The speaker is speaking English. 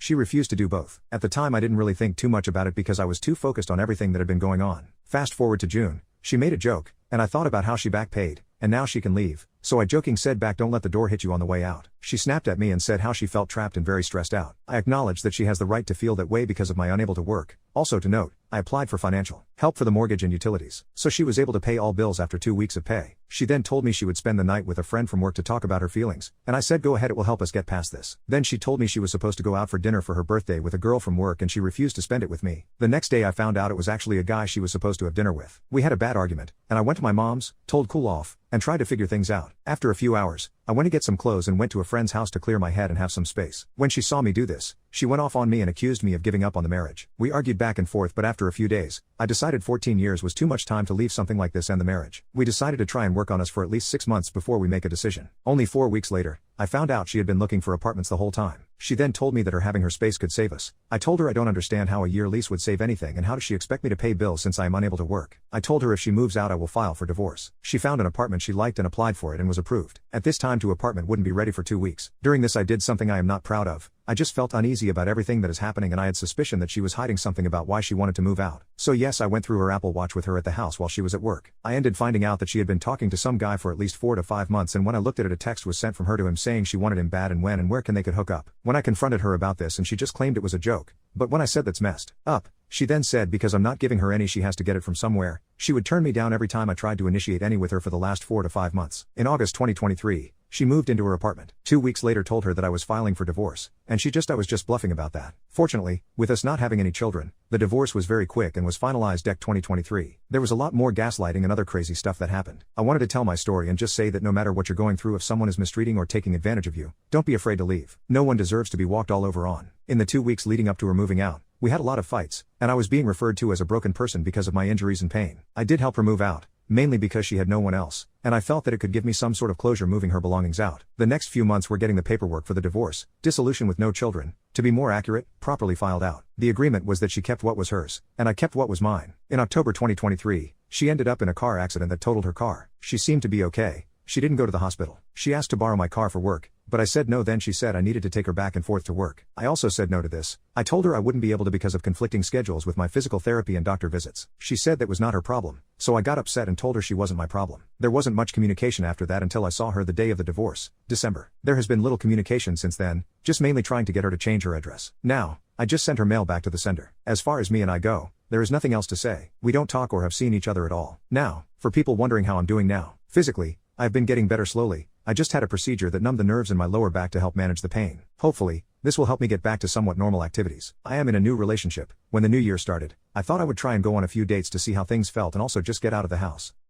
She refused to do both. At the time I didn't really think too much about it because I was too focused on everything that had been going on. Fast forward to June, she made a joke, and I thought about how she back paid, and now she can leave. So I joking said back, don't let the door hit you on the way out. She snapped at me and said how she felt trapped and very stressed out. I acknowledged that she has the right to feel that way because of my unable to work. Also to note, I applied for financial help for the mortgage and utilities, so she was able to pay all bills after 2 weeks of pay. She then told me she would spend the night with a friend from work to talk about her feelings, and I said go ahead, it will help us get past this. Then she told me she was supposed to go out for dinner for her birthday with a girl from work and she refused to spend it with me. The next day I found out it was actually a guy she was supposed to have dinner with. We had a bad argument, and I went to my mom's, told cool off, and tried to figure things out. After a few hours, I went to get some clothes and went to a friend's house to clear my head and have some space. When she saw me do this, she went off on me and accused me of giving up on the marriage. We argued back and forth, but after a few days, I decided 14 years was too much time to leave something like this and the marriage. We decided to try and work on us for at least 6 months before we make a decision. Only 4 weeks later, I found out she had been looking for apartments the whole time. She then told me that her having her space could save us. I told her I don't understand how a year lease would save anything and how does she expect me to pay bills since I am unable to work. I told her if she moves out I will file for divorce. She found an apartment she liked and applied for it and was approved. At this time her apartment wouldn't be ready for 2 weeks. During this I did something I am not proud of. I just felt uneasy about everything that is happening and I had suspicion that she was hiding something about why she wanted to move out. So yes, I went through her Apple Watch with her at the house while she was at work. I ended finding out that she had been talking to some guy for at least 4 to 5 months, and when I looked at it a text was sent from her to him saying she wanted him bad and when and where can they could hook up. When I confronted her about this and she just claimed it was a joke. But when I said that's messed up, she then said because I'm not giving her any she has to get it from somewhere. She would turn me down every time I tried to initiate any with her for the last 4 to 5 months. In August 2023, she moved into her apartment. 2 weeks later told her that I was filing for divorce, and I was just bluffing about that. Fortunately, with us not having any children, the divorce was very quick and was finalized 2023. There was a lot more gaslighting and other crazy stuff that happened. I wanted to tell my story and just say that no matter what you're going through, if someone is mistreating or taking advantage of you, don't be afraid to leave. No one deserves to be walked all over on. In the 2 weeks leading up to her moving out, we had a lot of fights, and I was being referred to as a broken person because of my injuries and pain. I did help her move out, mainly because she had no one else, and I felt that it could give me some sort of closure moving her belongings out. The next few months were getting the paperwork for the divorce, dissolution with no children, to be more accurate, properly filed out. The agreement was that she kept what was hers, and I kept what was mine. In October 2023, she ended up in a car accident that totaled her car. She seemed to be okay. She didn't go to the hospital. She asked to borrow my car for work, but I said no. Then she said I needed to take her back and forth to work. I also said no to this. I told her I wouldn't be able to because of conflicting schedules with my physical therapy and doctor visits. She said that was not her problem, so I got upset and told her she wasn't my problem. There wasn't much communication after that until I saw her the day of the divorce, December. There has been little communication since then, just mainly trying to get her to change her address. Now, I just sent her mail back to the sender. As far as me and I go, there is nothing else to say. We don't talk or have seen each other at all. Now, for people wondering how I'm doing now, physically, I've been getting better slowly. I just had a procedure that numbed the nerves in my lower back to help manage the pain. Hopefully, this will help me get back to somewhat normal activities. I am in a new relationship. When the new year started, I thought I would try and go on a few dates to see how things felt and also just get out of the house.